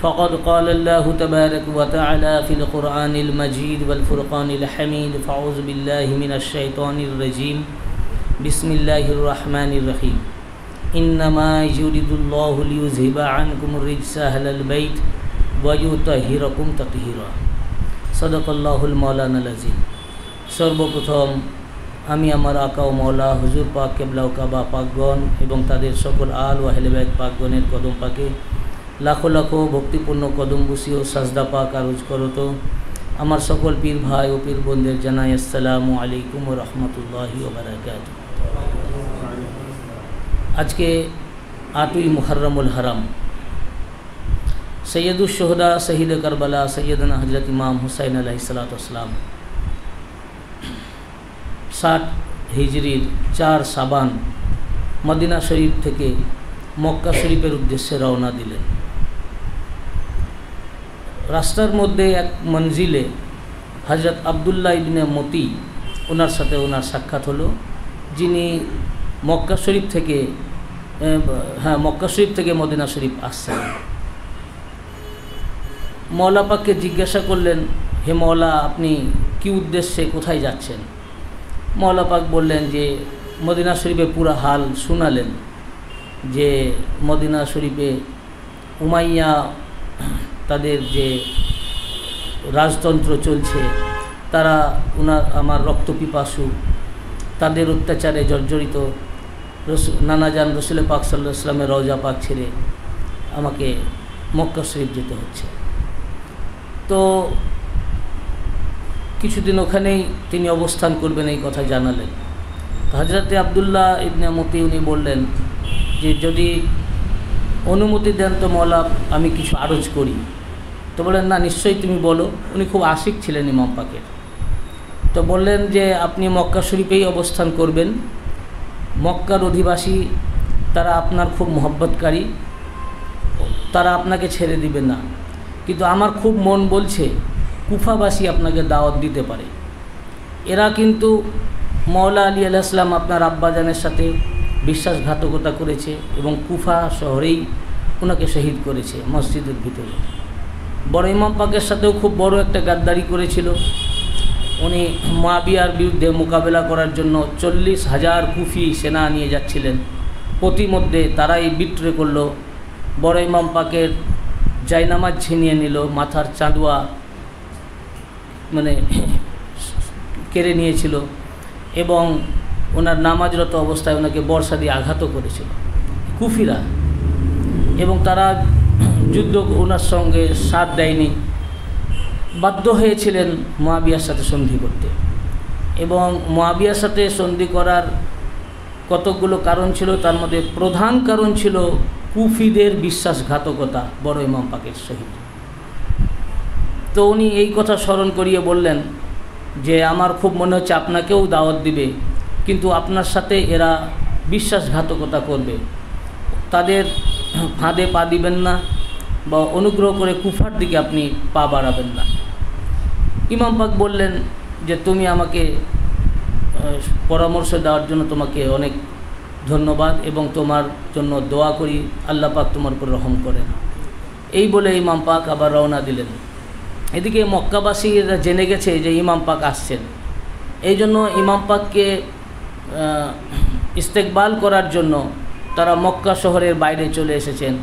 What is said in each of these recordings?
فقد قال الله تبارك وتعالى في القرآن المجيد والفرقان الحميد فأعوذ بالله من الشيطان الرجيم بسم الله الرحمن الرحيم إنما يريد الله ليذهب عنكم الرجس أهل البيت ويطهركم تطهيرا صدق الله المولانا العظيم। সর্বপ্রথম আমি আমার আকা ও মওলা হুজুর পাক কেবলা ও কাবা পাকগণ এবং তাদের সকল আল ও আহলে বাইত পাকগণের কদম পাকে লাখো লাখো ভক্তিপূর্ণ কদম বসি ও সাজদা পাক আরজ করত। আমার সকল পীর ভাই ও পীর বোনদের জানাই আসসালামু আলাইকুম ওয়া রাহমাতুল্লাহি ওয়া বারাকাতুহু। আজকে 8ই মুহররমুল হারাম, সৈয়দুশ শুহাদা শহীদ কারবালা সৈয়দনা হযরত ইমাম হুসাইন আলাইহিস সালাতু ওয়াস সালাম 60 হিজরির 4 শাবান মদিনা শরীফ থেকে মক্কা শরীফের উদ্দেশ্যে রওনা দিলেন। রাস্তার মধ্যে এক মঞ্জিলে হযরত আব্দুল্লাহ ইবনে মতি ওনার সাথে ওনার সাক্ষাৎ হলো, যিনি মক্কা শরীফ থেকে মদিনা শরীফ আসছেন। মওলা পাককে জিজ্ঞাসা করলেন, হে মওলা, আপনি কি উদ্দেশ্যে কোথায় যাচ্ছেন? মওলা পাক বললেন যে মদিনা শরীফে পুরা হাল শোনালেন যে মদিনা শরীফে উমাইয়া তাদের যে রাজতন্ত্র চলছে, তারা আমার রক্তপিপাসু, তাদের অত্যাচারে জর্জরিত। নানাজান রসুল পাক সাল্লাল্লাহু আলাইহি ওয়াসাল্লামের রওজা পাক ছেড়ে আমাকে মক্কা শরীফ যেতে হচ্ছে। তো কিছুদিন ওখানেই তিনি অবস্থান করবেন এই কথা জানালেন। হযরতে আব্দুল্লাহ ইবনে মতি উনি বললেন যে যদি অনুমতি দেন তো মওলা আমি কিছু আরজ করি। তো বললেন, না, নিশ্চয়ই তুমি বলো। উনি খুব আশিক ছিলেন ইমাম পাকের। তো বললেন যে আপনি মক্কা শরীফেই অবস্থান করবেন। মক্কার অধিবাসী তারা আপনার খুব মহব্বতকারী, তারা আপনাকে ছেড়ে দিবে না, কিন্তু আমার খুব মন বলছে কুফাবাসী আপনাকে দাওয়াত দিতে পারে। এরা কিন্তু মওলা আলী আলাইহিস সালাম আপনার আব্বাজানের সাথে বিশ্বাসঘাতকতা করেছে এবং কুফা শহরেই ওনাকে শহীদ করেছে মসজিদের ভিতরে। বড় ইমাম পাকের সাথেও খুব বড় একটা গাদ্দারি করেছিল। উনি মুয়াবিয়ার বিরুদ্ধে মোকাবেলা করার জন্য 40,000 কুফি সেনা নিয়ে যাচ্ছিলেন। প্রতিমধ্যে তারাই বিট্রে করলো, বড় ইমাম পাকের জায়নামাজ ছিনিয়ে নিল, মাথার চাঁদুয়া কেড়ে নিয়েছিল এবং ওনার নামাজরত অবস্থায় ওনাকে বর্ষা দিয়ে আঘাতও করেছিল কুফিরা। এবং তারা যুদ্ধ ওনার সঙ্গে সাথ দেয়নি, বাধ্য হয়েছিলেন মুয়াবিয়ার সাথে সন্ধি করতে। এবং মুয়াবিয়ার সাথে সন্ধি করার কতকগুলো কারণ ছিল, তার মধ্যে প্রধান কারণ ছিল কুফিদের বিশ্বাসঘাতকতা বড় ইমাম পাকের সহিত। তো উনি এই কথা স্মরণ করিয়ে বললেন যে আমার খুব মনে হচ্ছে আপনাকেও দাওয়াত দিবে, কিন্তু আপনার সাথে এরা বিশ্বাসঘাতকতা করবে, তাদের ফাঁদে পা দিবেন না বা অনুগ্রহ করে কুফার দিকে আপনি পা বাড়াবেন না। ইমাম পাক বললেন যে তুমি আমাকে পরামর্শ দেওয়ার জন্য তোমাকে অনেক ধন্যবাদ এবং তোমার জন্য দোয়া করি, আল্লাহ পাক তোমার উপর রহম করেন। এই বলে ইমাম পাক আবার রওনা দিলেন। এদিকে মক্কাবাসীরা জেনে গেছে যে ইমাম পাক আসছেন, এই জন্য ইমাম পাককে ইস্তেকবাল করার জন্য তারা মক্কা শহরের বাইরে চলে এসেছেন।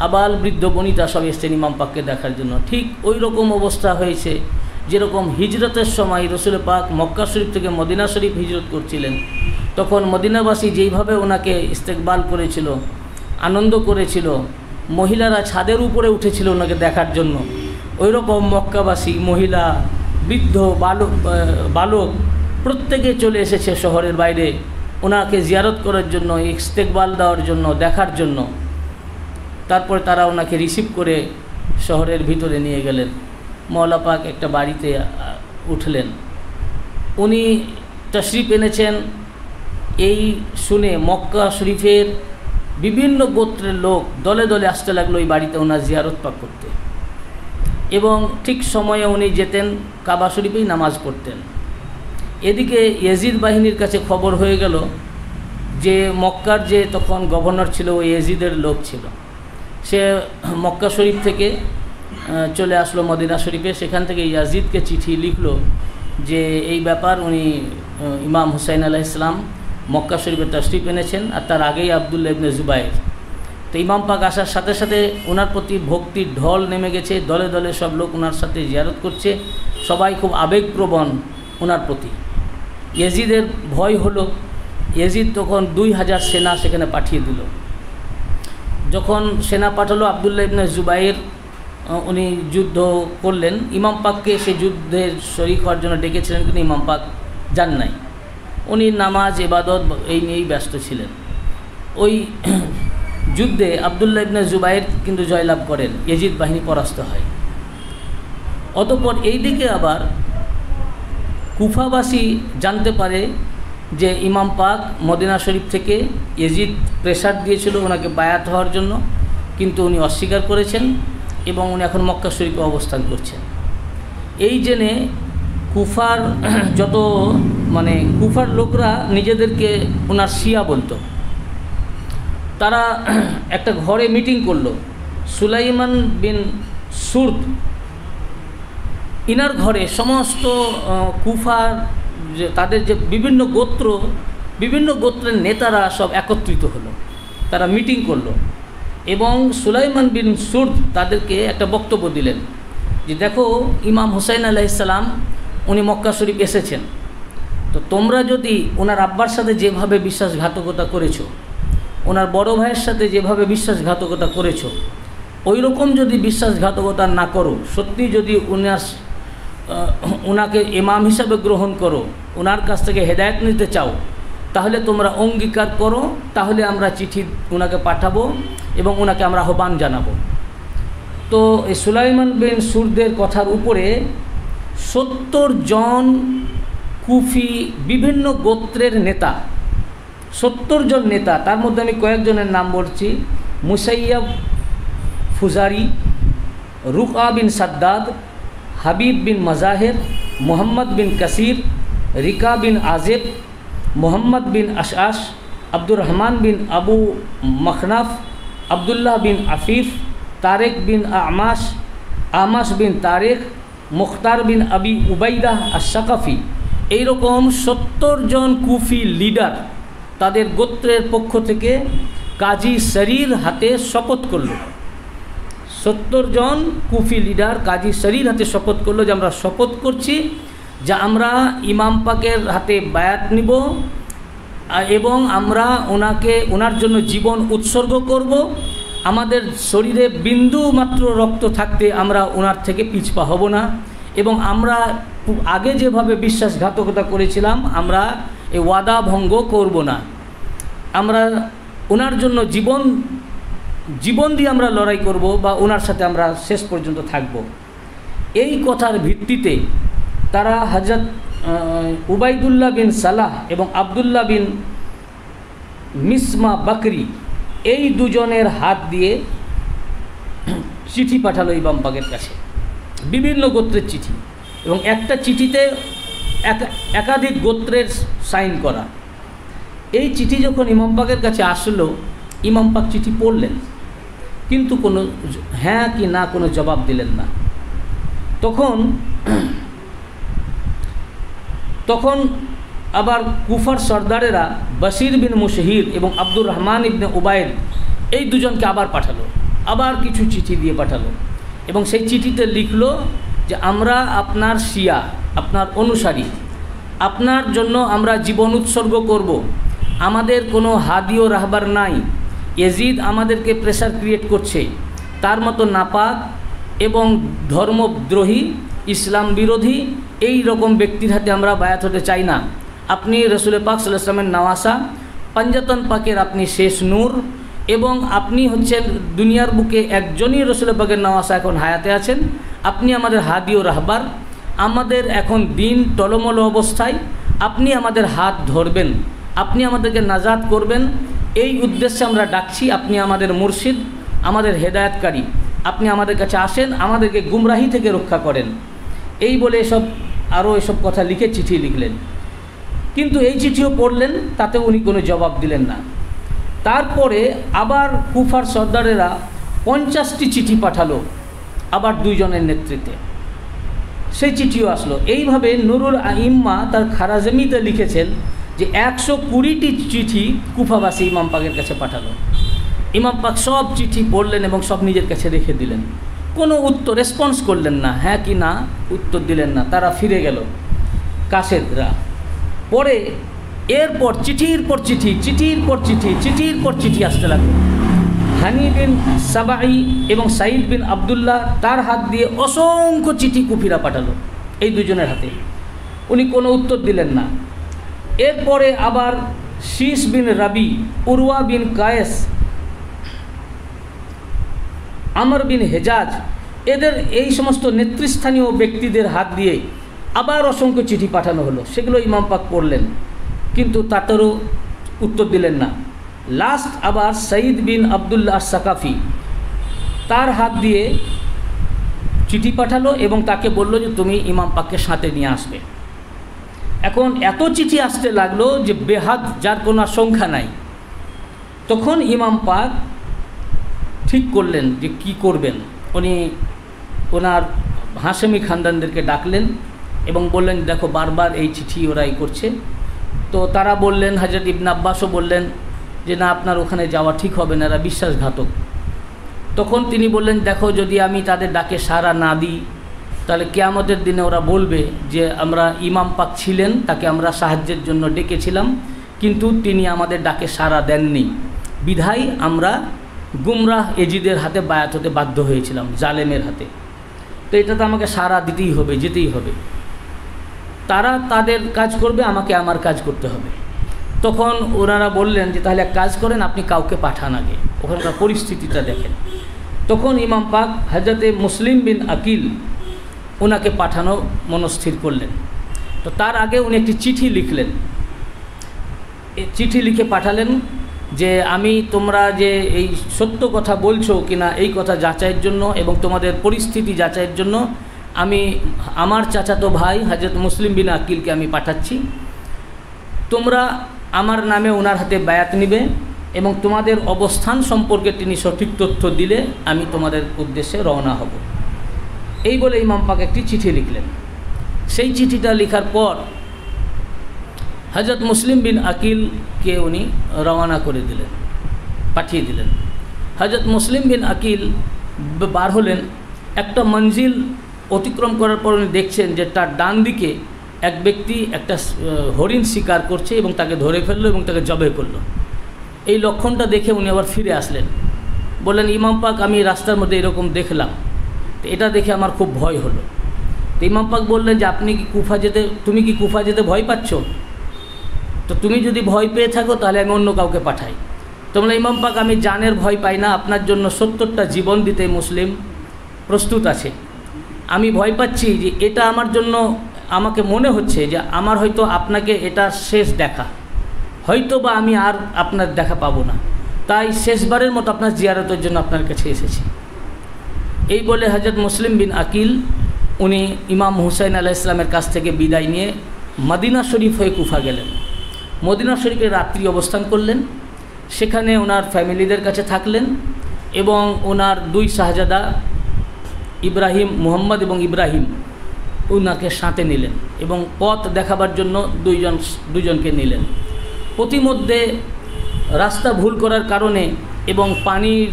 আবাল বৃদ্ধ বনিতা সব এসেছেন ইমাম পাককে দেখার জন্য। ঠিক ওই রকম অবস্থা হয়েছে যেরকম হিজরতের সময় রসুল পাক মক্কা শরীফ থেকে মদিনা শরীফ হিজরত করছিলেন, তখন মদিনাবাসী যেইভাবে ওনাকে ইস্তেকবাল করেছিল, আনন্দ করেছিল, মহিলারা ছাদের উপরে উঠেছিল ওনাকে দেখার জন্য, ওই রকম মক্কাবাসী মহিলা, বৃদ্ধ, বালক প্রত্যেকে চলে এসেছে শহরের বাইরে ওনাকে জিয়ারত করার জন্য, ইস্তেকবাল দেওয়ার জন্য, দেখার জন্য। তারপর তারা ওনাকে রিসিভ করে শহরের ভিতরে নিয়ে গেলেন। মওলা পাক একটা বাড়িতে উঠলেন, উনি তশরিফ এনেছেন। এই শুনে মক্কা শরীফের বিভিন্ন গোত্রের লোক দলে দলে আসতে লাগলো এই বাড়িতে ওনার জিয়ারত পাক করতে। এবং ঠিক সময়ে উনি যেতেন কাবা শরীফেই নামাজ পড়তেন। এদিকে ইয়াজিদ বাহিনীর কাছে খবর হয়ে গেল যে মক্কার যে তখন গভর্নর ছিল ওই ইয়াজিদের লোক ছিল, সে মক্কা শরীফ থেকে চলে আসলো মদিনা শরীফে। সেখান থেকে ইয়াজিদকে চিঠি লিখলো যে এই ব্যাপার, উনি ইমাম হুসাইন আলাইহিস সালাম মক্কা শরীফে তাশরিফ এনেছেন, আর তার আগেই আবদুল্লাহ ইবনে জুবাইর। তো ইমাম পাক আসার সাথে সাথে ওনার প্রতি ভক্তির ঢল নেমে গেছে, দলে দলে সব লোক ওনার সাথে জিয়ারত করছে, সবাই খুব আবেগপ্রবণ ওনার প্রতি। ইয়াজিদের ভয় হলো, ইয়াজিদ তখন 2000 সেনা সেখানে পাঠিয়ে দিল। যখন সেনা পাঠালো, আবদুল্লাহ ইবনে জুবাইর উনি যুদ্ধ করলেন। ইমাম পাককে সে যুদ্ধের শরীক হওয়ার জন্য ডেকেছিলেন, কিন্তু ইমাম পাক যান নাই। উনি নামাজ ইবাদত এই নিয়েই ব্যস্ত ছিলেন। ওই যুদ্ধে আবদুল্লাহ ইবনে জুবাইর কিন্তু জয়লাভ করেন, ইয়াজিদ বাহিনী পরাস্ত হয়। অতঃপর এই দিকে আবার কুফাবাসী জানতে পারে যে ইমাম পাক মদিনা শরীফ থেকে ইয়াজিদ প্রেসার দিয়েছিল ওনাকে বায়াত হওয়ার জন্য, কিন্তু উনি অস্বীকার করেছেন এবং উনি এখন মক্কা শরীফে অবস্থান করছেন। এই জেনে কুফার যত কুফার লোকরা নিজেদেরকে ওনার শিয়া বলতো। তারা একটা ঘরে মিটিং করলো, সুলাইমান বিন সুরদ ইনার ঘরে সমস্ত কুফার যে তাদের যে বিভিন্ন গোত্রের নেতারা সব একত্রিত হলো, তারা মিটিং করলো এবং সুলাইমান বিন সুরদ তাদেরকে একটা বক্তব্য দিলেন যে দেখো, ইমাম হুসাইন আলাইহিস সালাম উনি মক্কা শরীফ এসেছেন, তো তোমরা যদি ওনার আব্বার সাথে যেভাবে বিশ্বাসঘাতকতা করেছো, ওনার বড় ভাইয়ের সাথে যেভাবে বিশ্বাসঘাতকতা করেছো, ওই রকম যদি বিশ্বাসঘাতকতা না করো, সত্যি যদি ওনাকে ইমাম হিসাবে গ্রহণ করো, ওনার কাছ থেকে হেদায়েত নিতে চাও, তাহলে তোমরা অঙ্গীকার করো, তাহলে আমরা চিঠি ওনাকে পাঠাবো এবং ওনাকে আমরা আহ্বান জানাবো। তো এই সুলাইমান বিন সুরদের কথার উপরে 70 জন কুফি বিভিন্ন গোত্রের নেতা, 70 জন নেতা, তার মধ্যে আমি কয়েকজনের নাম বলছি: মুসাইয়াব ফুজারি, রুকা বিন সাদ্দাদ, হাবিব বিন মাজাহের, মোহাম্মদ বিন কাসির, রিকা বিন আজেব, মোহাম্মদ বিন আশআশ, আব্দুর রহমান বিন আবু মখনাফ, আবদুল্লাহ বিন আফিফ, তারেক বিন আমাশ বিন তারেক, মুখতার বিন আবি উবাইদাহ আশ-শাকাফি। এইরকম 70 জন কুফি লিডার তাদের গোত্রের পক্ষ থেকে কাজী শরীর হাতে শপথ করল। 70 জন কুফি লিডার কাজী শরীর হাতে শপথ করলো যে আমরা শপথ করছি যে আমরা ইমাম পাকের হাতে বায়াত নিব এবং আমরা ওনার জন্য জীবন উৎসর্গ করব। আমাদের শরীরে বিন্দু মাত্র রক্ত থাকতে আমরা ওনার থেকে পিছপা হব না এবং আমরা আগে যেভাবে বিশ্বাসঘাতকতা করেছিলাম আমরা এই ওয়াদা ভঙ্গ করব না। আমরা ওনার জন্য জীবন দিয়ে আমরা লড়াই করব বা ওনার সাথে আমরা শেষ পর্যন্ত থাকব। এই কথার ভিত্তিতে তারা হযরত উবাইদুল্লাহ বিন সালাহ এবং আবদুল্লাহ বিন মিসমা বকরি এই দুজনের হাত দিয়ে চিঠি পাঠালো ইমাম পাকের কাছে, বিভিন্ন গোত্রের চিঠি, এবং একটা চিঠিতে একাধিক গোত্রের সাইন করা। এই চিঠি যখন ইমাম পাকের কাছে আসলো, ইমাম পাক চিঠি পড়লেন, কিন্তু কোনো হ্যাঁ কি না কোনো জবাব দিলেন না। তখন আবার কুফার সর্দারেরা বশির বিন মুশহির এবং আব্দুর রহমান ইবনে উবাইদ এই দুজনকে আবার পাঠালো, আবার কিছু চিঠি দিয়ে পাঠালো এবং সেই চিঠিতে লিখলো যে আমরা আপনার শিয়া, আপনার অনুসারী, আপনার জন্য আমরা জীবন উৎসর্গ করব। আমাদের কোনো হাদি ও রাহবার নাই। ইয়াজিদ আমাদেরকে প্রেসার ক্রিয়েট করছে, তার মতো নাপাক এবং ধর্মদ্রোহী, ইসলাম বিরোধী এই রকম ব্যক্তির হাতে আমরা বায়াত হতে চাই না। আপনি রসুল পাক সাল্লাল্লাহু আলাইহি ওয়াসাল্লামের নওয়াসা, পাঞ্জাতন পাকের আপনি শেষ নূর এবং আপনি হচ্ছেন দুনিয়ার বুকে একজনই রসুল পাকের নওয়াসা এখন হায়াতে আছেন। আপনি আমাদের হাদি ও রাহবার, আমাদের এখন দিন টলমল অবস্থায়, আপনি আমাদের হাত ধরবেন, আপনি আমাদেরকে নাজাত করবেন, এই উদ্দেশ্যে আমরা ডাকছি। আপনি আমাদের মুর্শিদ, আমাদের হেদায়েতকারী, আপনি আমাদের কাছে আসেন, আমাদেরকে গুমরাহি থেকে রক্ষা করেন। এই বলে এসব কথা লিখে চিঠি লিখলেন, কিন্তু এই চিঠিও পড়লেন, তাতে উনি কোনো জবাব দিলেন না। তারপরে আবার কুফার সর্দারেরা 50টি চিঠি পাঠালো আবার দুইজনের নেতৃত্বে, সেই চিঠিও আসলো। এইভাবে নুরুল আইম্মা তার খারাজমিতে লিখেছেন যে 120টি চিঠি কুফাবাসী ইমাম পাকের কাছে পাঠালো। ইমাম পাক সব চিঠি পড়লেন এবং সব নিজের কাছে রেখে দিলেন, কোনো উত্তর রেসপন্স করলেন না, হ্যাঁ কি না উত্তর দিলেন না। তারা ফিরে গেল কাসেদরা। পরে এরপর চিঠির পর চিঠি, চিঠির পর চিঠি, চিঠির পর চিঠি আসতে লাগলো। হানি বিন সাবাই এবং সাইদ বিন আবদুল্লাহ তার হাত দিয়ে অসংখ্য চিঠি কুফিরা পাঠালো এই দুজনের হাতে, উনি কোনো উত্তর দিলেন না। এরপরে আবার শীস বিন রাবি, উরওয়া বিন কায়েস, আমর বিন হেজাজ, এদের এই সমস্ত নেতৃস্থানীয় ব্যক্তিদের হাত দিয়ে আবার অসংখ্য চিঠি পাঠানো হলো। সেগুলো ইমাম পাক পড়লেন, কিন্তু তাদেরও উত্তর দিলেন না। লাস্ট আবার সঈদ বিন আবদুল্লাহ সাকাফি, তার হাত দিয়ে চিঠি পাঠালো এবং তাকে বলল যে তুমি ইমাম পাককে সাথে নিয়ে আসবে। এখন এত চিঠি আসতে লাগলো যে বেহাদ, যার কোনো সংখ্যা নাই। তখন ইমাম পাক ঠিক করলেন যে কি করবেন। উনি ওনার হাশেমি খানদানদেরকে ডাকলেন এবং বললেন দেখো বারবার এই চিঠি ওরাই করছে। তো তারা বললেন, হযরত ইবনে আব্বাসও বললেন যে না, আপনার ওখানে যাওয়া ঠিক হবে না, এরা বিশ্বাসঘাতক। তখন তিনি বললেন দেখো যদি আমি তাদের ডাকে সাড়া না দিই তাহলে কিয়ামতের দিনে ওরা বলবে যে আমরা ইমাম পাক ছিলেন, তাকে আমরা সাহায্যের জন্য ডেকেছিলাম কিন্তু তিনি আমাদের ডাকে সাড়া দেননি, বিধায় আমরা গুমরাহ এজিদের হাতে বায়াত হতে বাধ্য হয়েছিলাম, জালেমের হাতে। তো এটাতে আমাকে সাড়া দিতেই হবে, যেতেই হবে। তারা তাদের কাজ করবে, আমাকে আমার কাজ করতে হবে। তখন ওনারা বললেন যে তাহলে এক কাজ করেন, আপনি কাউকে পাঠান আগে, ওখানকার পরিস্থিতিটা দেখেন। তখন ইমাম পাক হযরতে মুসলিম বিন আকিল ওনাকে পাঠানো মনস্থির করলেন। তো তার আগে উনি একটি চিঠি লিখলেন, চিঠি লিখে পাঠালেন যে আমি তোমরা যে এই সত্য কথা বলছো কিনা এই কথা যাচাইয়ের জন্য এবং তোমাদের পরিস্থিতি যাচাইয়ের জন্য আমি আমার চাচাতো ভাই হযরত মুসলিম বিন আকিলকে আমি পাঠাচ্ছি। তোমরা আমার নামে ওনার হাতে বায়াত নিবে এবং তোমাদের অবস্থান সম্পর্কে তিনি সঠিক তথ্য দিলে আমি তোমাদের উদ্দেশ্যে রওনা হব। এই বলে ইমাম পাক একটি চিঠি লিখলেন। সেই চিঠিটা লেখার পর হযরত মুসলিম বিন আকিলকে উনি রওনা করে দিলেন, পাঠিয়ে দিলেন। হযরত মুসলিম বিন আকিল বার হলেন। একটা মঞ্জিল অতিক্রম করার পর উনি দেখছেন যে তার ডান দিকে এক ব্যক্তি একটা হরিণ শিকার করছে এবং তাকে ধরে ফেললো এবং তাকে জবে করলো। এই লক্ষণটা দেখে উনি আবার ফিরে আসলেন, বললেন ইমাম পাক আমি রাস্তার মধ্যে এরকম দেখলাম, তো এটা দেখে আমার খুব ভয় হলো। তো ইমাম পাক বললেন যে তুমি কি কুফা যেতে ভয় পাচ্ছ? তো তুমি যদি ভয় পেয়ে থাকো তাহলে আমি অন্য কাউকে পাঠাই। তোমরা ইমাম পাক আমি জানের ভয় পাই না, আপনার জন্য 70টা জীবন দিতে মুসলিম প্রস্তুত আছে। আমি ভয় পাচ্ছি যে এটা আমার জন্য, আমাকে মনে হচ্ছে যে আমার হয়তো আপনাকে এটা শেষ দেখা, হয়তো বা আমি আর আপনার দেখা পাবো না, তাই শেষবারের মতো আপনার জিয়ারতের জন্য আপনার কাছে এসেছি। এই বলে হযরত মুসলিম বিন আকিল উনি ইমাম হুসাইন আলাইহিস সালামের কাছ থেকে বিদায় নিয়ে মদিনা শরীফ হয়ে কুফা গেলেন। মদিনা শরীফে রাত্রি অবস্থান করলেন, সেখানে ওনার ফ্যামিলিদের কাছে থাকলেন এবং ওনার দুই শাহজাদা ইব্রাহিম, মুহাম্মদ এবং ইব্রাহিম ওনাকে সাথে নিলেন এবং পথ দেখাবার জন্য দুইজনকে নিলেন। প্রতিমধ্যে রাস্তা ভুল করার কারণে এবং পানির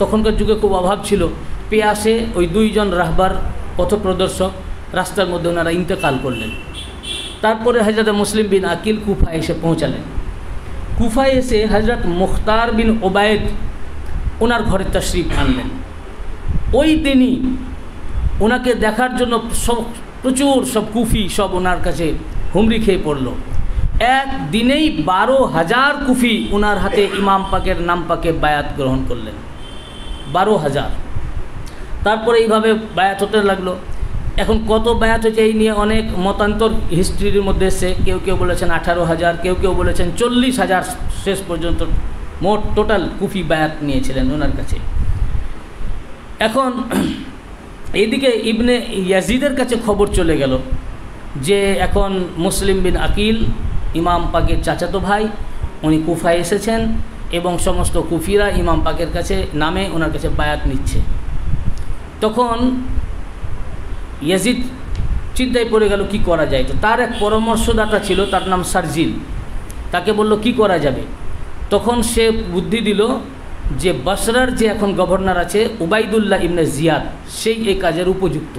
তখনকার যুগে খুব অভাব ছিল, পেয়াসে ওই দুইজন রাহবার পথপ্রদর্শক রাস্তার মধ্যে ওনারা ইন্তেকাল করলেন। তারপরে হযরত মুসলিম বিন আকিল কুফায় এসে পৌঁছালেন। কুফায় এসে হযরত মুখতার বিন ওবায়দ ওনার ঘরে তশরিফ আনলেন। ওই দিনই ওনাকে দেখার জন্য প্রচুর সব কুফি সব ওনার কাছে হুমড়ি খেয়ে পড়ল। একদিনেই 12,000 কুফি ওনার হাতে ইমাম পাকের নাম পাকে বায়াত গ্রহণ করলেন, 12,000। তারপরে এইভাবে বায়াত হতে লাগলো। এখন কত বায়াত হয়েছে এই নিয়ে অনেক মতান্তর হিস্ট্রির মধ্যে এসে, কেউ কেউ বলেছেন 18,000, কেউ কেউ বলেছেন 40,000 শেষ পর্যন্ত মোট টোটাল কুফি বায়াত নিয়েছিলেন ওনার কাছে। এখন এদিকে ইবনে ইয়াজিদের কাছে খবর চলে গেল যে এখন মুসলিম বিন আকিল ইমাম পাকের চাচাতো ভাই উনি কুফায় এসেছেন এবং সমস্ত কুফিরা ইমাম পাকের কাছে নামে ওনার কাছে বায়াত নিচ্ছে। তখন ইয়াজিদ চিন্তায় পড়ে গেল কি করা যায়। তো তার এক পরামর্শদাতা ছিল, তার নাম শারজিল। তাকে বলল কি করা যাবে। তখন সে বুদ্ধি দিল যে বসরার যে এখন গভর্নর আছে উবাইদুল্লাহ ইবনে জিয়াদ, সেই এই কাজের উপযুক্ত।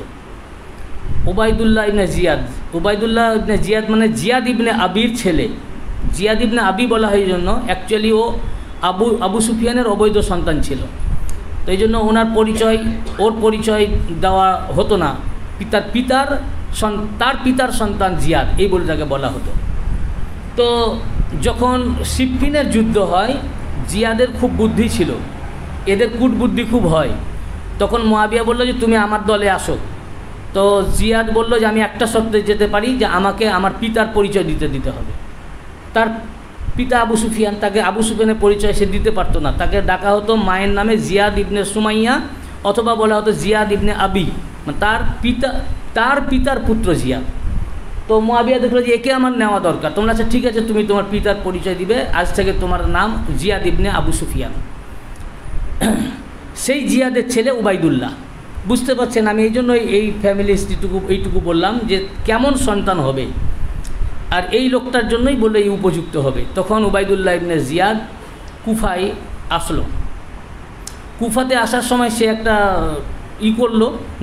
উবাইদুল্লাহ ইবনে জিয়াদ মানে জিয়াদ ইবনে আবির ছেলে। জিয়াদ ইবনে আবি বলা হয় এই জন্য, অ্যাকচুয়ালি ও আবু সুফিয়ানের অবৈধ সন্তান ছিল। তো এই জন্য ওর পরিচয় দেওয়া হতো না। তার পিতার সন্তান জিয়াদ, এই বলে তাকে বলা হতো। তো যখন সিফফিনের যুদ্ধ হয়, জিয়াদের খুব বুদ্ধি ছিল, এদের কূটবুদ্ধি খুব হয়। তখন মুয়াবিয়া বলল যে তুমি আমার দলে আসো। তো জিয়াদ বলল যে আমি একটা শর্তে যেতে পারি, যে আমাকে আমার পিতার পরিচয় দিতে হবে। তার পিতা আবু সুফিয়ান, তাকে আবু সুফিয়ানের পরিচয় সে দিতে পারতো না। তাকে ডাকা হতো মায়ের নামে জিয়াদ ইবনে সুমাইয়া, অথবা বলা হতো জিয়াদ ইবনে আবি, মানে তার পিতার পুত্র জিয়াদ। তো মুয়াবিয়া দেখলো যে একে আমার নেওয়া দরকার। তোমরা আচ্ছা ঠিক আছে, তুমি তোমার পিতার পরিচয় দিবে, আজ থেকে তোমার নাম জিয়াদ ইবনে আবু সুফিয়ান। সেই জিয়াদের ছেলে উবাইদুল্লাহ। বুঝতে পারছেন, আমি এই জন্য এই ফ্যামিলি এইটুকু বললাম যে কেমন সন্তান হবে, আর এই লোকটার জন্যই বললে এই উপযুক্ত হবে। তখন উবাইদুল্লাহ ইবনে জিয়াদ কুফায় আসলো। কুফাতে আসার সময় সে একটা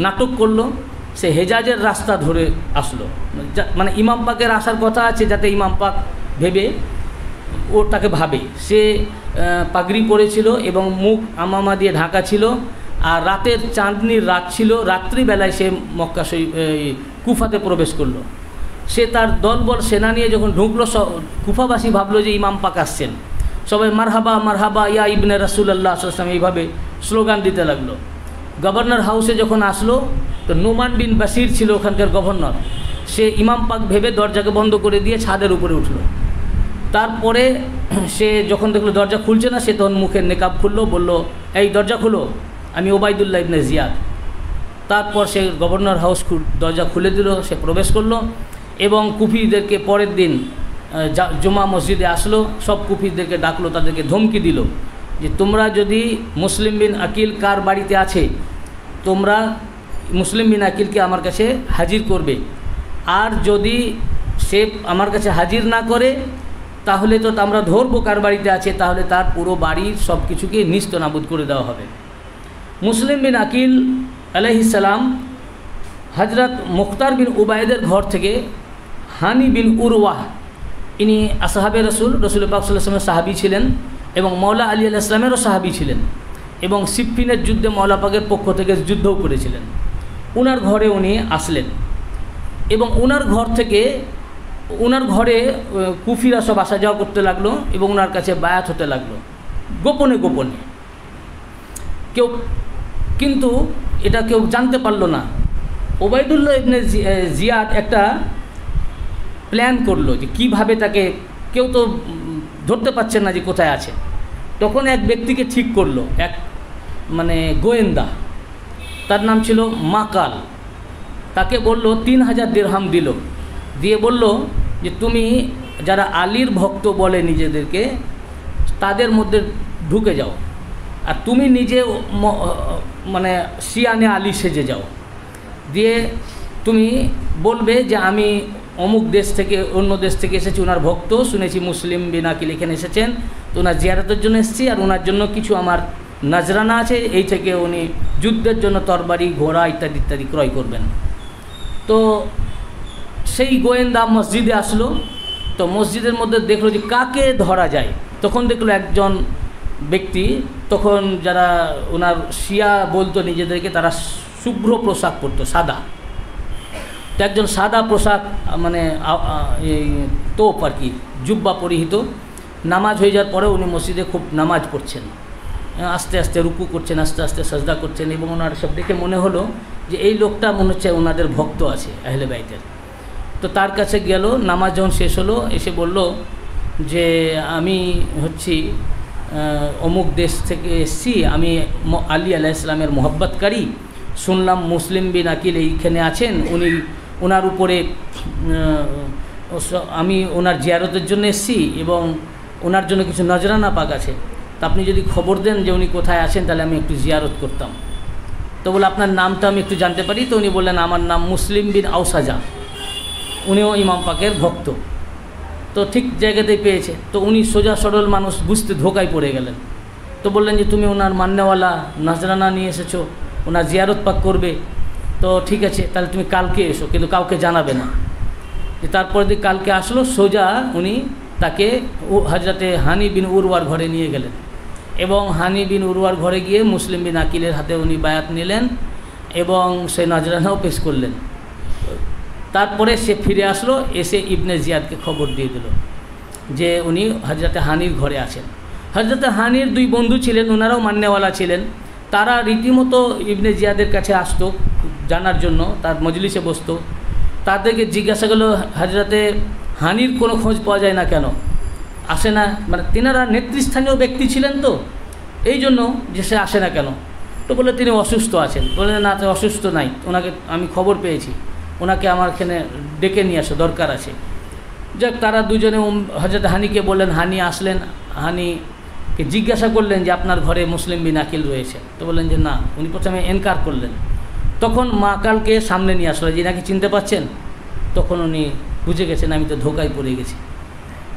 নাটক করলো। সে হেজাজের রাস্তা ধরে আসলো, মানে ইমাম পাকের আসার কথা আছে, যাতে ইমাম পাক তাকে ভাবে। সে পাগড়ি পরেছিল এবং মুখ আমামা দিয়ে ঢাকা ছিল, আর রাতের চাঁদনির রাত ছিল। রাত্রিবেলায় সে মক্কা কুফাতে প্রবেশ করলো। সে তার দলবল সেনা নিয়ে যখন ঢুকলো, কুফাবাসী ভাবলো যে ইমাম পাক আসছেন। সবাই মারহাবা মারহাবা ইয়া ইবনে রাসূলুল্লাহ সাল্লাল্লাহু আলাইহি ওয়াসাল্লাম এইভাবে স্লোগান দিতে লাগলো। গভর্নর হাউসে যখন আসলো, তো নোমান বিন বাশির ছিল ওখানকার গভর্নর। সে ইমাম পাক ভেবে দরজাকে বন্ধ করে দিয়ে ছাদের উপরে উঠলো। তারপরে সে যখন দেখলো দরজা খুলছে না, সে তখন মুখের নেকাব খুললো, বলল এই দরজা খুলো, আমি উবাইদুল্লাহ ইবনে জিয়াদ। তারপর সে গভর্নর হাউস দরজা খুলে দিল, সে প্রবেশ করলো এবং কুফিদেরকে পরের দিন জুমা মসজিদে আসলো। সব কুফিদেরকে ডাকলো, তাদেরকে ধমকি দিল যে তোমরা যদি মুসলিম বিন আকিল কার বাড়িতে আছে, তোমরা মুসলিম বিন আকিলকে আমার কাছে হাজির করবে, আর যদি সে আমার কাছে হাজির না করে তাহলে তো আমরা ধরবো কার বাড়িতে আছে, তাহলে তার পুরো বাড়ির সব কিছুকে নিস্তনাবুদ করে দেওয়া হবে। মুসলিম বিন আকিল আলাইহিস সালাম হযরত মুখতার বিন উবাইদের ঘর থেকে হানি বিন উরওয়াহ, ইনি আসহাবে রসুল পাক সাল্লাল্লাহু আলাইহি ওয়াসাল্লামের সাহাবী ছিলেন এবং মওলা আলী আলাইহিস সালামেরও সাহাবী ছিলেন, এবং সিফফিনের যুদ্ধে মওলা পাকের পক্ষ থেকে যুদ্ধও করেছিলেন। ওনার ঘরে উনি আসলেন এবং ওনার ঘরে কুফিরা সব আসা যাওয়া করতে লাগলো এবং ওনার কাছে বায়াত হতে লাগলো গোপনে গোপনে। কিন্তু এটা কেউ জানতে পারলো না। উবাইদুল্লাহ ইবনে জিয়াদ একটা প্ল্যান করলো যে কীভাবে তাকে, কেউ তো ধরতে পারছে না যে কোথায় আছে। তখন এক ব্যক্তিকে ঠিক করলো, এক গোয়েন্দা, তার নাম ছিল মাকাল। তাকে বলল 3000 দিরহাম দিল, দিয়ে বলল যে তুমি যারা আলীর ভক্ত বলে নিজেদেরকে, তাদের মধ্যে ঢুকে যাও, আর তুমি নিজে শিয়ানে আলী সেজে যাও, দিয়ে তুমি বলবে যে আমি অমুক দেশ থেকে, অন্য দেশ থেকে এসেছি, ওনার ভক্ত, শুনেছি মুসলিম বিন আকিল এখানে এসেছেন, তো ওনার জিয়ারতের জন্য এসেছি, আর ওনার জন্য কিছু আমার নজরানা আছে, এই থেকে উনি যুদ্ধের জন্য তরবারি ঘোড়া ইত্যাদি ইত্যাদি ক্রয় করবেন। তো সেই গোয়েন্দা মসজিদে আসলো। তো মসজিদের মধ্যে দেখলো যে কাকে ধরা যায়। তখন দেখলো একজন ব্যক্তি, তখন যারা ওনার শিয়া বলতো নিজেদেরকে, তারা শুভ্র পোশাক পরতো, সাদা। তো একজন সাদা পোশাক এই তোপ আর কি, জুব্বা পরিহিত, নামাজ হয়ে যাওয়ার পরে উনি মসজিদে খুব নামাজ পড়ছেন, আস্তে আস্তে রুকু করছেন, আস্তে আস্তে সাজদা করছেন, এবং ওনার সব দেখে মনে হলো যে এই লোকটা মনে হচ্ছে ওনাদের ভক্ত আছে আহলে বাইতের। তো তার কাছে গেল, নামাজ যখন শেষ হলো, এসে বলল যে আমি হচ্ছি অমুক দেশ থেকে এসছি, আমি আলী আলাইহিস সালামের মোহাব্বতকারী, শুনলাম মুসলিম বিন আকিল এইখানে আছেন, ওনার উপরে আমি ওনার জিয়ারতের জন্য এসেছি এবং ওনার জন্য কিছু নজরানা পাক আছে। তা আপনি যদি খবর দেন যে উনি কোথায় আছেন তাহলে আমি একটু জিয়ারত করতাম। তো বলে আপনার নামটা আমি একটু জানতে পারি? তো উনি বললেন আমার নাম মুসলিম বিন আউসাজা, উনিও ইমাম পাকের ভক্ত। তো ঠিক জায়গাতেই পেয়েছে। তো উনি সোজা সরল মানুষ, বুঝতে ধোকায় পড়ে গেলেন। তো বললেন যে তুমি ওনার মান্যওয়ালা, নাজরানা নিয়ে এসেছো, ওনার জিয়ারত পাক করবে, তো ঠিক আছে তাহলে তুমি কালকে এসো, কিন্তু কাউকে জানাবে না। যে তারপর দিন কালকে আসলো, সোজা উনি তাকে হজরতে হানি বিন উরওয়ার ঘরে নিয়ে গেলেন এবং হানি বিন উরওয়ার ঘরে গিয়ে মুসলিম বিন আকিলের হাতে উনি বায়াত নিলেন এবং সে নাজরানাও পেশ করলেন। তারপরে সে ফিরে আসলো, এসে ইবনে জিয়াদকে খবর দিয়ে দিল যে উনি হজরতে হানির ঘরে আছেন। হজরতে হানির দুই বন্ধু ছিলেন, ওনারাও মান্যওয়ালা ছিলেন। তারা রীতিমতো ইবনে জিয়াদের কাছে আসতো জানার জন্য, তার মজলিসে বসতো। তাদেরকে জিজ্ঞাসা করলো হজরতে হানির কোনো খোঁজ পাওয়া যায় না কেন, আসে না? মানে তিনারা নেতৃস্থানীয় ব্যক্তি ছিলেন, তো এই জন্য যে সে আসে না কেন। তো বলে তিনি অসুস্থ আছেন। বললেন না, অসুস্থ নাই, ওনাকে আমি খবর পেয়েছি, ওনাকে আমার এখানে ডেকে নিয়ে আসো, দরকার আছে। যাক, তারা দুজনে হজরত হানিকে বললেন। হানি আসলেন, হানিকে জিজ্ঞাসা করলেন যে আপনার ঘরে মুসলিম বিন আকিল রয়েছে? তো বললেন যে না। উনি প্রথমে এনকার করলেন। তখন মা কালকে সামনে নিয়ে আসলো যে নাকি চিনতে পাচ্ছেন? তখন উনি বুঝে গেছেন আমি তো ধোকায় পড়ে গেছি।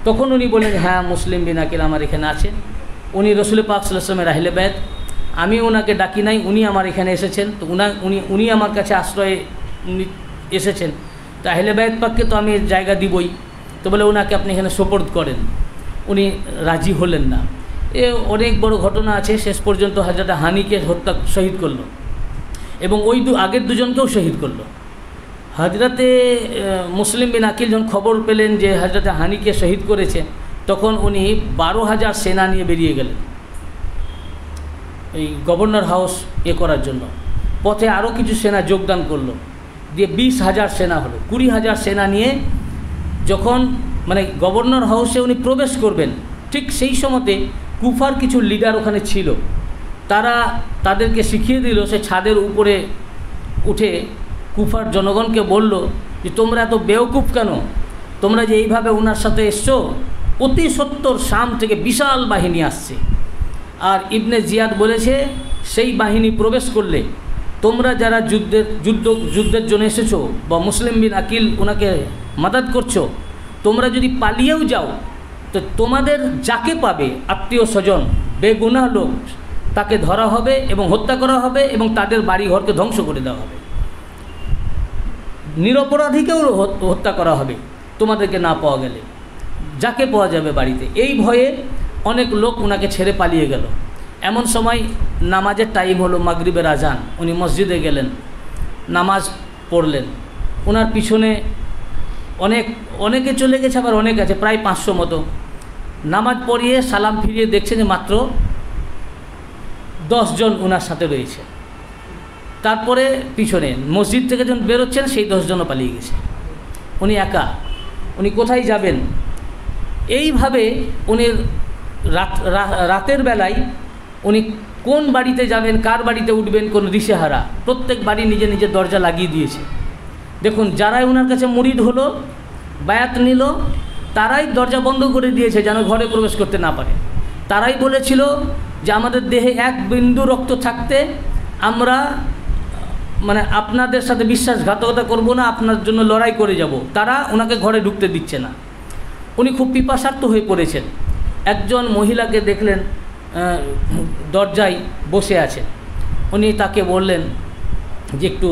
তখন উনি বললেন হ্যাঁ, মুসলিম বিন আকিল আমার এখানে আছেন। উনি রসুল পাক সাল্লাল্লাহু আলাইহি ওয়াসাল্লামের আহলে বাইত, আমি ওনাকে ডাকি নাই, উনি আমার এখানে এসেছেন। তো উনি আমার কাছে আশ্রয়ে এসেছেন, তো আহলে বাইত পাককে তো আমি জায়গা দিবই। তো বলে ওনাকে আপনি এখানে সোপর্দ করেন। উনি রাজি হলেন না। এ অনেক বড় ঘটনা আছে। শেষ পর্যন্ত হযরত হানিকে শহীদ করলো এবং ওই আগের দুজনকেও শহীদ করলো। হজরতে মুসলিম বিন আকিল যখন খবর পেলেন যে হজরতে হানিকে শহীদ করেছে, তখন উনি 12,000 সেনা নিয়ে বেরিয়ে গেলেন এই গভর্নর হাউস করার জন্য। পথে আরও কিছু সেনা যোগদান করলো, দিয়ে 20,000 সেনা হলো। 20,000 সেনা নিয়ে যখন মানে গভর্নর হাউসে উনি প্রবেশ করবেন, ঠিক সেই সময়তে কুফার কিছু লিডার ওখানে ছিল। তারা তাদেরকে শিখিয়ে দিল, সে ছাদের উপরে উঠে কুফার জনগণকে বলল যে তোমরা এত বেওকুফ কেন, তোমরা যে এইভাবে ওনার সাথে এসছো, অতি সত্বর শাম থেকে বিশাল বাহিনী আসছে। আর ইবনে জিয়াদ বলেছে সেই বাহিনী প্রবেশ করলে তোমরা যারা যুদ্ধের জন্য এসেছো বা মুসলিম বিন আকিল ওনাকে মাদাদ করছো, তোমরা যদি পালিয়েও যাও তো তোমাদের যাকে পাবে আত্মীয় স্বজন বেগুনাহ লোক তাকে ধরা হবে এবং হত্যা করা হবে এবং তাদের বাড়ি ঘরকে ধ্বংস করে দেওয়া হবে। নিরপরাধীকেও হত্যা করা হবে তোমাদেরকে না পাওয়া গেলে, যাকে পাওয়া যাবে বাড়িতে। এই ভয়ে অনেক লোক ওনাকে ছেড়ে পালিয়ে গেল। এমন সময় নামাজের টাইম হলো, মাগরিবের আজান। উনি মসজিদে গেলেন, নামাজ পড়লেন। ওনার পিছনে অনেকে চলে গেছে, আবার অনেক আছে, প্রায় 500 মতো। নামাজ পড়িয়ে সালাম ফিরিয়ে দেখছেন যে মাত্র 10 জন ওনার সাথে রয়েছে। তারপরে পিছনে মসজিদ থেকে যখন বেরোচ্ছেন সেই 10 জনও পালিয়ে গেছে। উনি একা, উনি কোথায় যাবেন? এইভাবে উনি রাতের বেলায় উনি কোন বাড়িতে যাবেন, কার বাড়িতে উঠবেন, কোন দিশেহারা। প্রত্যেক বাড়ি নিজে নিজের দরজা লাগিয়ে দিয়েছে। দেখুন, যারাই ওনার কাছে মুরিদ হলো, বায়াত নিল, তারাই দরজা বন্ধ করে দিয়েছে যেন ঘরে প্রবেশ করতে না পারে। তারাই বলেছিল যে আমাদের দেহে এক বিন্দু রক্ত থাকতে আমরা মানে আপনাদের সাথে বিশ্বাসঘাতকতা করব না, আপনার জন্য লড়াই করে যাব। তারা ওনাকে ঘরে ঢুকতে দিচ্ছে না। উনি খুব পিপাসার্থ হয়ে পড়েছেন। একজন মহিলাকে দেখলেন দরজায় বসে আছে। উনি তাকে বললেন যে একটু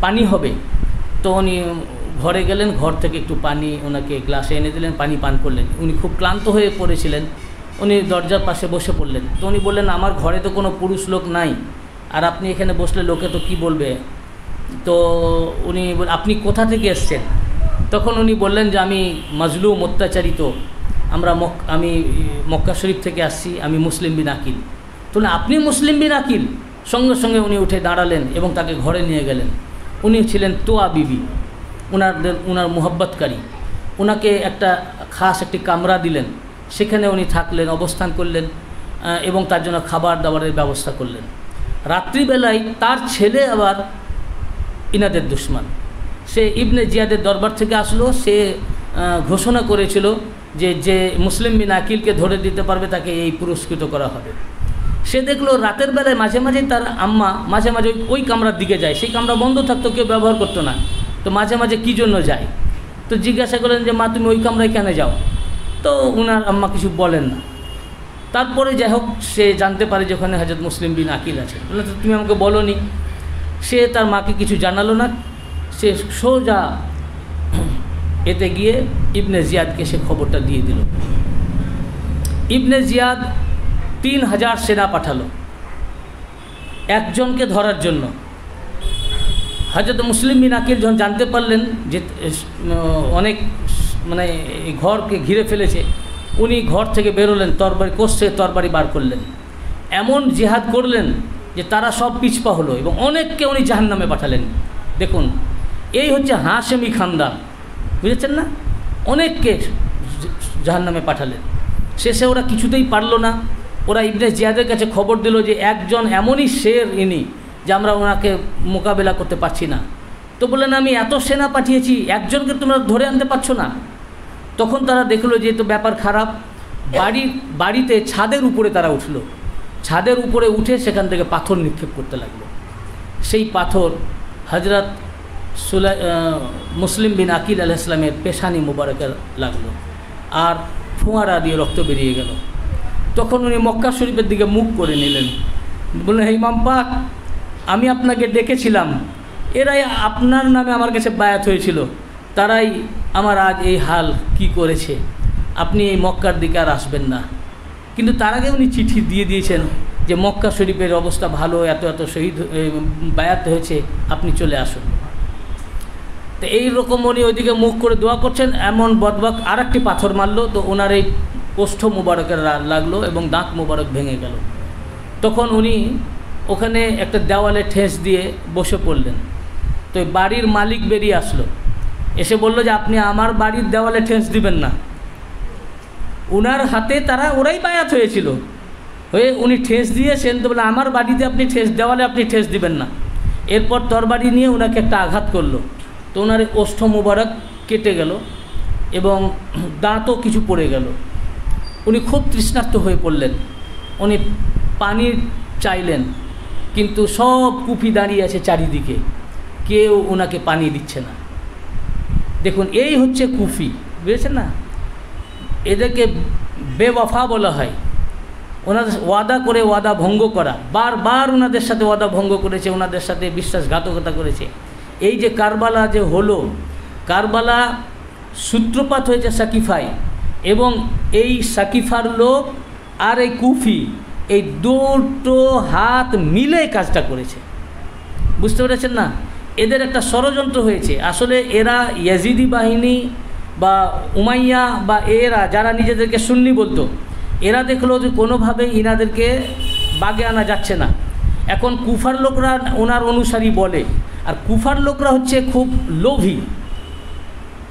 পানি হবে। তো উনি ঘরে গেলেন, ঘর থেকে একটু পানি ওনাকে গ্লাসে এনে দিলেন, পানি পান করলেন। উনি খুব ক্লান্ত হয়ে পড়েছিলেন। উনি দরজার পাশে বসে পড়লেন। তো উনি বললেন আমার ঘরে তো কোনো পুরুষ লোক নাই, আর আপনি এখানে বসলে লোকে তো কি বলবে। তো উনি আপনি কোথা থেকে এসছেন? তখন উনি বললেন যে আমি মাজলুম, অত্যাচারিত, আমি মক্কা শরীফ থেকে আসছি, আমি মুসলিম বিন আকিল। তো আপনি মুসলিম বিন আকিল? সঙ্গে সঙ্গে উনি উঠে দাঁড়ালেন এবং তাকে ঘরে নিয়ে গেলেন। উনি ছিলেন তোয়া বিবি, ওনার মুহাব্বতকারী। ওনাকে একটা খাস একটি কামরা দিলেন, সেখানে উনি থাকলেন, অবস্থান করলেন এবং তার জন্য খাবার দাবারের ব্যবস্থা করলেন। রাত্রিবেলায় তার ছেলে আবার ইনাদের দুশমন, সে ইবনে জিয়াদের দরবার থেকে আসলো। সে ঘোষণা করেছিল যে মুসলিম বিন আকিলকে ধরে দিতে পারবে তাকে এই পুরস্কৃত করা হবে। সে দেখলো রাতের বেলায় মাঝে মাঝেই তার আম্মা মাঝে মাঝে ওই কামরার দিকে যায়, সেই কামরা বন্ধ থাকতো, কেউ ব্যবহার করতো না, তো মাঝে মাঝে কী জন্য যায়, তো জিজ্ঞাসা করলেন যে মা তুমি ওই কামরায় কেন যাও, তো উনার আম্মা কিছু বলেন না। তারপরে যাই হোক সে জানতে পারে যে ওখানে হযরত মুসলিম বিন আকিল আছে, বলে তো তুমি আমাকে বলো নি। সে তার মাকে কিছু জানালো না, সে সোজা এতে গিয়ে ইবনে জিয়াদকে সে খবরটা দিয়ে দিল। ইবনে জিয়াদ 3000 সেনা পাঠালো একজনকে ধরার জন্য। হযরত মুসলিম বিন আকিল যখন জানতে পারলেন যে অনেক মানে ঘরকে ঘিরে ফেলেছে, উনি ঘর থেকে বেরোলেন, তরবারি কষে তরবারি বার করলেন, এমন জিহাদ করলেন যে তারা সব পিছপা হলো এবং অনেককে উনি জাহান্নামে পাঠালেন। দেখুন এই হচ্ছে হাশেমি খানদান, বুঝেছেন না, অনেককে জাহান্নামে পাঠালেন। শেষে ওরা কিছুতেই পারল না, ওরা ইবনে জিয়াদের কাছে খবর দিল যে একজন এমনই শের ইনি যে আমরা ওনাকে মোকাবেলা করতে পারছি না। তো বললেন আমি এত সেনা পাঠিয়েছি, একজনকে তোমরা ধরে আনতে পারছো না। তখন তারা দেখলো যে তো ব্যাপার খারাপ, বাড়িতে ছাদের উপরে তারা উঠলো, ছাদের উপরে উঠে সেখান থেকে পাথর নিক্ষেপ করতে লাগলো। সেই পাথর হযরত মুসলিম বিন আকিল আলাইহিস সালামের পেশানি মুবারকে লাগলো আর ফোঁয়ারা দিয়ে রক্ত বেরিয়ে গেল। তখন উনি মক্কা শরীফের দিকে মুখ করে নিলেন, বললেন হে ইমাম পাক, আমি আপনাকে ডেকেছিলাম, এরাই আপনার নামে আমার কাছে বায়াত হয়েছিল, তারাই আমার আজ এই হাল কি করেছে, আপনি এই মক্কার দিকে আর আসবেন না। কিন্তু তার আগে উনি চিঠি দিয়ে দিয়েছেন যে মক্কা শরীফের অবস্থা ভালো, এত এত শহীদ বায়াত হয়েছে, আপনি চলে আসুন। তো এইরকম উনি ওইদিকে মুখ করে দোয়া করছেন, এমন বদবাক আর একটি পাথর মারলো, তো ওনার এই ওষ্ঠ মুবারকের লাগলো এবং দাঁত মুবারক ভেঙে গেল। তখন উনি ওখানে একটা দেওয়ালে ঠেস দিয়ে বসে পড়লেন। তো বাড়ির মালিক বেরিয়ে আসলো, এসে বলল যে আপনি আমার বাড়ির দেওয়ালে ঠেস দিবেন না। উনার হাতে ওরাই বায়াত হয়েছিল, হয়ে উনি ঠেস দিয়েছেন, তো বলে আমার বাড়িতে আপনি দেওয়ালে আপনি ঠেস দিবেন না। এরপর তরবারি নিয়ে ওনাকে একটা আঘাত করলো, তো ওনার ওষ্ঠ মুবারক কেটে গেল এবং দাঁতও কিছু পড়ে গেল। উনি খুব তৃষ্ণার্ত হয়ে পড়লেন, উনি পানি চাইলেন, কিন্তু সব কুফি দাঁড়িয়ে আছে চারিদিকে, কেউ ওনাকে পানি দিচ্ছে না। দেখুন এই হচ্ছে কুফি, বুঝেছেন না, এদেরকে বেওয়াফা বলা হয়। ওনাদের ওয়াদা করে ওয়াদা ভঙ্গ করা, বারবার ওনাদের সাথে ওয়াদা ভঙ্গ করেছে, ওনাদের সাথে বিশ্বাসঘাতকতা করেছে। এই যে কারবালা যে হলো, কারবালা সূত্রপাত হয়েছে সাকিফায়, এবং এই সাকিফার লোক আর এই কুফি এই দুটো হাত মিলে কাজটা করেছে, বুঝতে পেরেছেন না। এদের একটা ষড়যন্ত্র হয়েছে। আসলে এরা ইয়াজিদি বাহিনী বা উমাইয়া বা এরা যারা নিজেদেরকে সুন্নি বলতো, এরা দেখলো যে কোনোভাবেই ইনাদেরকে বাগে আনা যাচ্ছে না। এখন কুফার লোকরা ওনার অনুসারী বলে, আর কুফার লোকরা হচ্ছে খুব লোভী,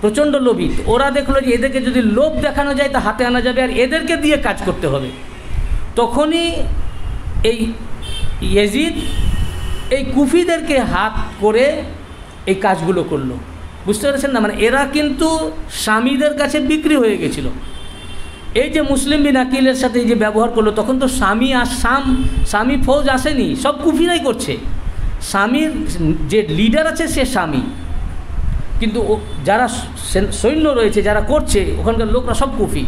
প্রচণ্ড লোভী। ওরা দেখলো যে এদেরকে যদি লোভ দেখানো যায় তা হাতে আনা যাবে, আর এদেরকে দিয়ে কাজ করতে হবে। তখনই এই ইয়াজিদ এই কুফিদেরকে হাত করে এই কাজগুলো করলো, বুঝতে পেরেছেন না। মানে এরা কিন্তু স্বামীদের কাছে বিক্রি হয়ে গেছিল। এই যে মুসলিম বিন আকিলের সাথে এই যে ব্যবহার করলো, তখন তো স্বামী ফৌজ আসেনি, সব কুফিরাই করছে। স্বামীর যে লিডার আছে সে স্বামী, কিন্তু যারা সৈন্য রয়েছে যারা করছে ওখানকার লোকরা সব কুফি।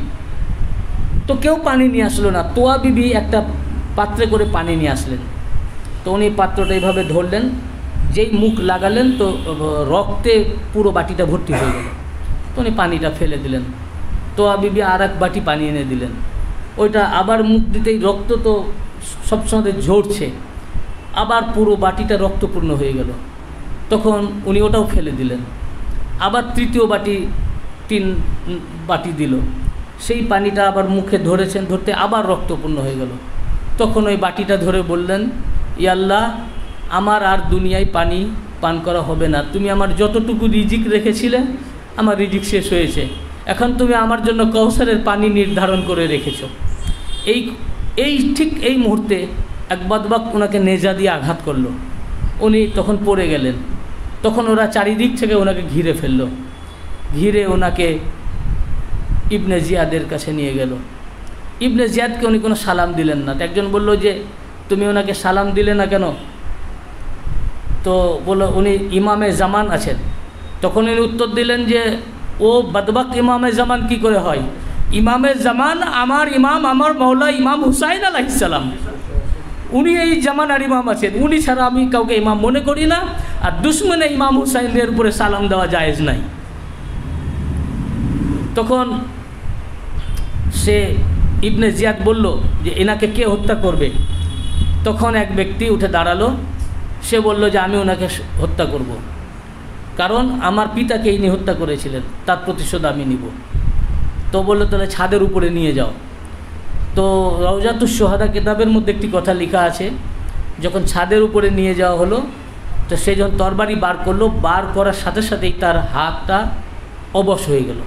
তো কেউ পানি নিয়ে আসলো না, তোয়া বিবি একটা পাত্রে করে পানি নিয়ে আসলেন। তো উনি পাত্রটা এইভাবে ধরলেন, যেই মুখ লাগালেন তো রক্তে পুরো বাটিটা ভর্তি হয়ে গেল। তো উনি পানিটা ফেলে দিলেন, তোয়া বিবি আর এক বাটি পানি এনে দিলেন, ওইটা আবার মুখ দিতেই রক্ত তো সবসময় ঝরছে, আবার পুরো বাটিটা রক্তপূর্ণ হয়ে গেল। তখন উনি ওটাও ফেলে দিলেন, আবার তৃতীয় বাটি 3 বাটি দিল, সেই পানিটা আবার মুখে ধরেছেন, ধরতে আবার রক্তপূর্ণ হয়ে গেল। তখন ওই বাটিটা ধরে বললেন, ইয়া আল্লাহ, আমার আর দুনিয়ায় পানি পান করা হবে না, তুমি আমার যতটুকু রিজিক রেখেছিলে আমার রিজিক শেষ হয়েছে, এখন তুমি আমার জন্য কৌসারের পানি নির্ধারণ করে রেখেছো। ঠিক এই মুহূর্তে এক বদবাক ওনাকে নেজা দিয়ে আঘাত করলো, উনি তখন পড়ে গেলেন। তখন ওরা চারিদিক থেকে ওনাকে ঘিরে ফেললো, ঘিরে ওনাকে ইবনে জিয়াদের কাছে নিয়ে গেল। ইবনে জিয়াদকে উনি কোনো সালাম দিলেন না। তো একজন বলল যে তুমি ওনাকে সালাম দিলে না কেন? তো বললো উনি ইমামে জামান আছেন। তখন উনি উত্তর দিলেন যে ও বদবক ইমামে জামান কি করে হয়? ইমামে জামান আমার ইমাম, আমার মৌলা ইমাম হুসাইন আলাইহিস সালাম, উনি এই জামানার ইমাম আছেন, উনি ছাড়া আমি কাউকে ইমাম মনে করি না। আর দুশ্মনে ইমাম হুসাইনের উপরে সালাম দেওয়া জায়েজ নাই। তখন সে ইবনে জিয়াদ বলল যে এনাকে কে হত্যা করবে? তখন এক ব্যক্তি উঠে দাঁড়ালো, সে বলল যে আমি ওনাকে হত্যা করব, কারণ আমার পিতাকে ইনি হত্যা করেছিলেন, তার প্রতিশোধ আমি নিব। তো বললো তাহলে ছাদের উপরে নিয়ে যাও। তো রওজাতুশ শুহাদা কিতাবের মধ্যে একটি কথা লেখা আছে, যখন ছাদের উপরে নিয়ে যাওয়া হলো তো সে যখন তরবারি বার করলো, বার করার সাথে সাথেই তার হাতটা অবশ হয়ে গেল,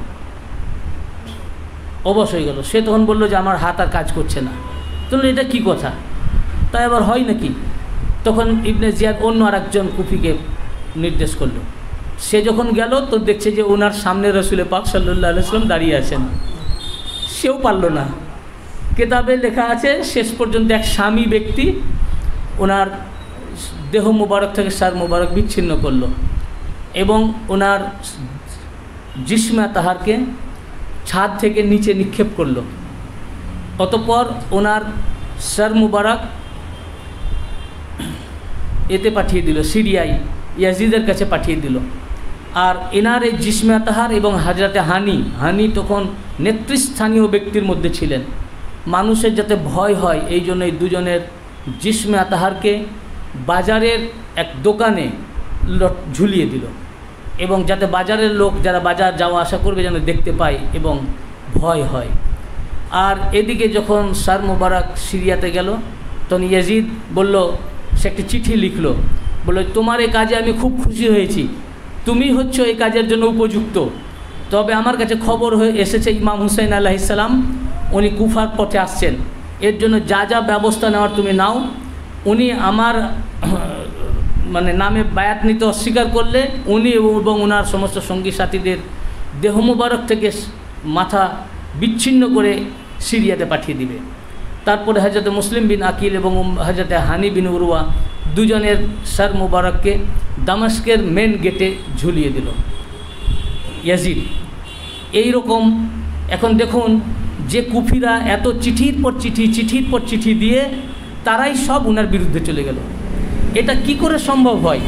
অবশ হয়ে গেল। সে তখন বললো যে আমার হাত আর কাজ করছে না। তাহলে এটা কি কথা, তাই আবার হয় নাকি? তখন ইবনে জিয়াদ অন্য আর একজন কুফিকে নির্দেশ করলো। সে যখন গেল তো দেখছে যে ওনার সামনে রসুল পাক সাল্লাল্লাহু আলাইহি ওয়াসাল্লাম দাঁড়িয়ে আছেন। সেও পারল না। কেতাবে লেখা আছে শেষ পর্যন্ত এক স্বামী ব্যক্তি ওনার দেহ মুবারক থেকে সার মুবারক বিচ্ছিন্ন করলো এবং ওনার জিসমে তাহারকে ছাদ থেকে নিচে নিক্ষেপ করলো। অতঃপর ওনার সার মুবারক এতে পাঠিয়ে দিল, সিরিয়ায় ইয়াজিদের কাছে পাঠিয়ে দিল। আর এনার এই জিসমে তাহার এবং হাজরাতে হানি তখন নেতৃস্থানীয় ব্যক্তির মধ্যে ছিলেন। মানুষের যাতে ভয় হয় এই জন্য এই দুজনের জিসমে তাহারকে বাজারের এক দোকানে ঝুলিয়ে দিল, এবং যাতে বাজারের লোক যারা বাজার যাওয়া আসা করবে যেন দেখতে পায় এবং ভয় হয়। আর এদিকে যখন সার মুবারক সিরিয়াতে গেল তখন ইয়াজিদ বলল, সে একটি চিঠি লিখলো, বলল তোমার এই কাজে আমি খুব খুশি হয়েছি, তুমি হচ্ছ এই কাজের জন্য উপযুক্ত। তবে আমার কাছে খবর হয়ে এসেছে ইমাম হুসাইন আলাইহিস সালাম উনি কুফার পথে আসছেন, এর জন্য যা যা ব্যবস্থা নেওয়ার তুমি নাও। উনি আমার মানে নামে বায়াত নিতে অস্বীকার করলে উনি এবং ওনার সমস্ত সঙ্গী সাথীদের দেহ মুবারক থেকে মাথা বিচ্ছিন্ন করে সিরিয়াতে পাঠিয়ে দিবে। তারপরে হযরত মুসলিম বিন আকিল এবং হযরত হানি বিন উরওয়া দুজনের সার মুবারককে দামেস্কের মেন গেটে ঝুলিয়ে দিল ইয়াজিদ। এই রকম এখন দেখুন যে কুফিরা এত চিঠির পর চিঠি দিয়ে তারাই সব ওনার বিরুদ্ধে চলে গেল। এটা কি করে সম্ভব হয়?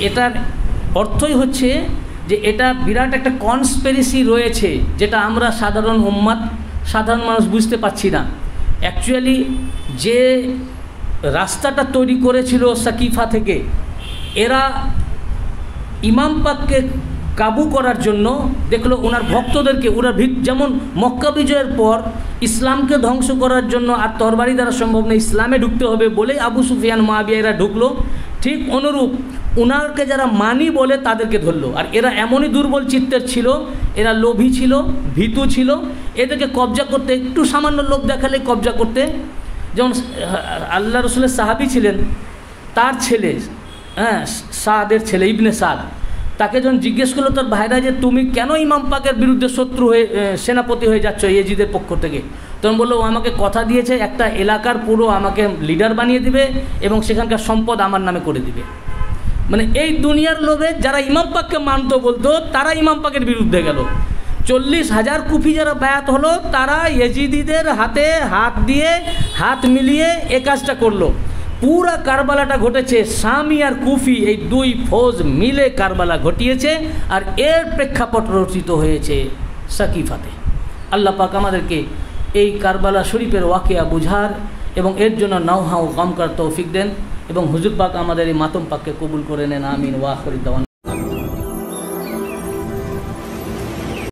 এটার অর্থই হচ্ছে যে এটা বিরাট একটা কনস্পিরেসি রয়েছে, যেটা আমরা সাধারণ উম্মাত সাধারণ মানুষ বুঝতে পারছি না। অ্যাকচুয়ালি যে রাস্তাটা তৈরি করেছিল সাকিফা থেকে, এরা ইমাম পাককে কাবু করার জন্য দেখলো ওনার ভক্তদেরকে, ওরা যেমন মক্কা বিজয়ের পর ইসলামকে ধ্বংস করার জন্য আর তরবারি দ্বারা সম্ভব না, ইসলামে ঢুকতে হবে বলে আবু সুফিয়ান মুআবিয়া এরা ঢুকলো, ঠিক অনুরূপ ওনারকে যারা মানি বলে তাদেরকে ধরলো। আর এরা এমনই দুর্বল চিত্তের ছিল, এরা লোভী ছিল, ভীতু ছিল, এদেরকে কবজা করতে একটু সামান্য লোভ দেখালে কবজা করতে। যেমন আল্লাহ রসুলের সাহাবী ছিলেন, তার ছেলে সাদের ছেলে ইবনে সাদ, তাকে যখন জিজ্ঞেস করলো তার ভাইরা যে তুমি কেন ইমাম পাকের বিরুদ্ধে শত্রু হয়ে সেনাপতি হয়ে যাচ্ছ ইয়াজিদের পক্ষ থেকে, তখন বললো ও আমাকে কথা দিয়েছে একটা এলাকার পুরো আমাকে লিডার বানিয়ে দিবে এবং সেখানকার সম্পদ আমার নামে করে দিবে। মানে এই দুনিয়ার লোভে যারা ইমাম পাককে মানতো বলতো তারা ইমাম পাকের বিরুদ্ধে গেল। 40,000 কুফি যারা বায়াত হলো তারা ইয়াজিদিদের হাতে হাত দিয়ে হাত মিলিয়ে এ কাজটা করলো। পুরা কারবালাটা ঘটেছে শামি আর কুফি এই দুই ফৌজ মিলে কারবালা ঘটিয়েছে, আর এর প্রেক্ষাপট রচিত হয়েছে সাকিফাতে। আল্লাহ পাক আমাদেরকে এই কারবালা শরীফের ওয়াকিয়া বুঝার এবং এর জন্য নাওহা ও গাম করার তৌফিক দেন, এবং হুজুর পাক আমাদের এই মাতম পাককে কবুল করে নেন। আমিন ওয়া আখিরু দাওয়ানা।